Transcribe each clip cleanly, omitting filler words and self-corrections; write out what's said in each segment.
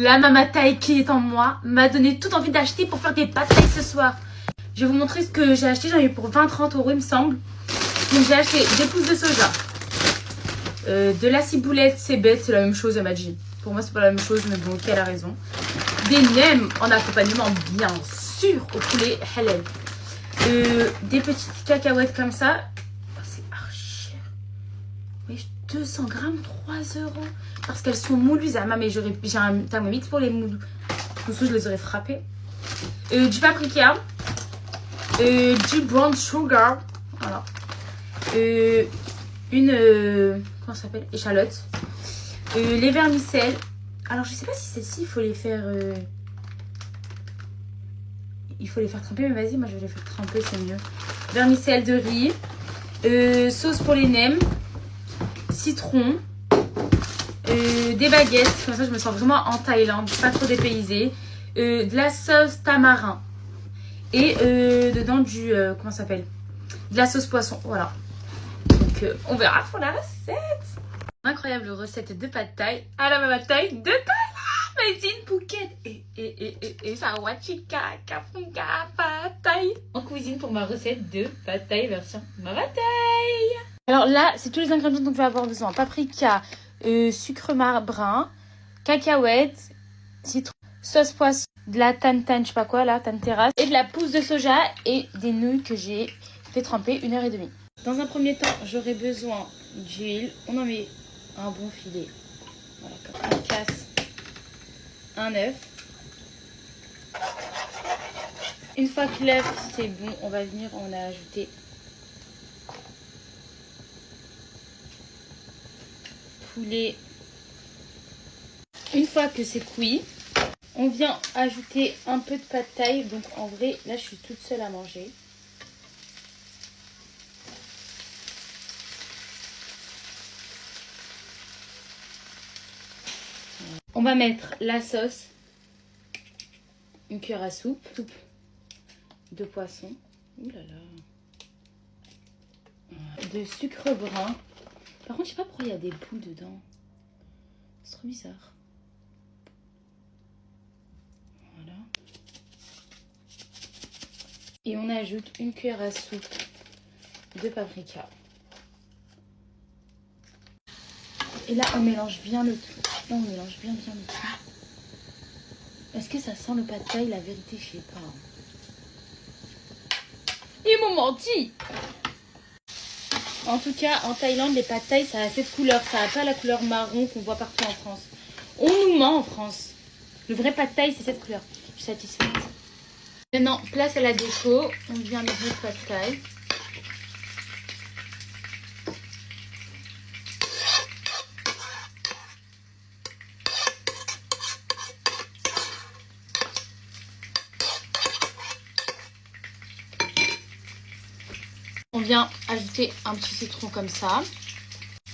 La Mama Thaï qui est en moi m'a donné toute envie d'acheter pour faire des pâtes thaï ce soir. Je vais vous montrer ce que j'ai acheté. J'en ai eu pour 20-30 euros, il me semble. Donc j'ai acheté des pousses de soja, de la ciboulette, c'est bête, c'est la même chose, elle m'a dit. Pour moi, c'est pas la même chose, mais bon, elle a raison. Des nems en accompagnement, bien sûr, au poulet halal. Des petites cacahuètes comme ça. Oh, c'est archi cher. Oui, 200 grammes, 3 euros. Parce qu'elles sont moulues, Zama, mais j'ai un thermomètre pour les moulus. Sinon, je les aurais frappées. Du paprika. Du brown sugar. Voilà. Comment ça s'appelle? Échalote. Les vermicelles. Alors, je sais pas si celles-ci, il faut les faire... Il faut les faire tremper, mais vas-y, moi je vais les faire tremper, c'est mieux. Vermicelle de riz. Sauce pour les nems. Citron. Des baguettes. Comme ça, je me sens vraiment en Thaïlande. Pas trop dépaysée. De la sauce tamarin. Et dedans du... comment ça s'appelle? De la sauce poisson. Voilà. Donc, on verra pour la recette. Incroyable recette de pad thaï à la Mama Thaï de Thaïlande. Made in Phuket. Et ça wachika kafunga pad thaï. En cuisine pour ma recette de pad thaï version Mama Thaï. Alors là, c'est tous les ingrédients dont je vais avoir besoin. Paprika, sucre brun, cacahuètes, citron, sauce poisson, de la tan, je sais pas quoi là, tan terrasse, et de la pousse de soja et des nouilles que j'ai fait tremper 1h30. Dans un premier temps, j'aurai besoin d'huile. On en met un bon filet. Voilà, comme on casse un œuf. Une fois que l'œuf c'est bon, on va venir en ajouter poulet. Une fois que c'est cuit, on vient ajouter un peu de pad thaï. Donc en vrai, là je suis toute seule à manger. On va mettre la sauce, une cuillère à soupe de poisson, ouh là là, de sucre brun. Par contre, je sais pas pourquoi il y a des boules dedans. C'est trop bizarre. Voilà. Et on ajoute une cuillère à soupe de paprika. Et là, on mélange bien le tout. Là, on mélange bien le tout. Est-ce que ça sent le pad thaï? La vérité, je sais pas. Ils m'ont menti! En tout cas, en Thaïlande, les pad thaï, ça a cette couleur. Ça n'a pas la couleur marron qu'on voit partout en France. On nous ment en France. Le vrai pad thaï, c'est cette couleur. Je suis satisfaite. Maintenant, place à la déco. On vient mettre le pad thaï. On vient ajouter un petit citron comme ça.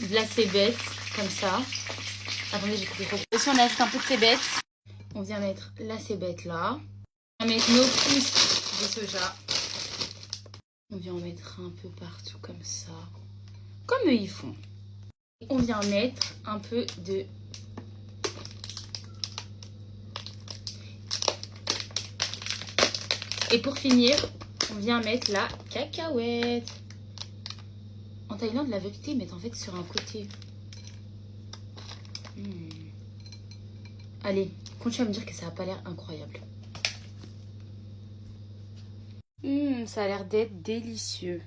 De la cébette comme ça. Attendez, j'ai coupé trop. Aussi, on ajoute un peu de cébette. On vient mettre la cébette là. On va mettre nos pousses de soja. On vient en mettre un peu partout comme ça. Comme eux ils font. On vient mettre un peu de... Et pour finir, on vient mettre la cacahuète. En Thaïlande, la vérité, ils mettent en fait sur un côté. Allez, continue à me dire que ça n'a pas l'air incroyable. Ça a l'air d'être délicieux.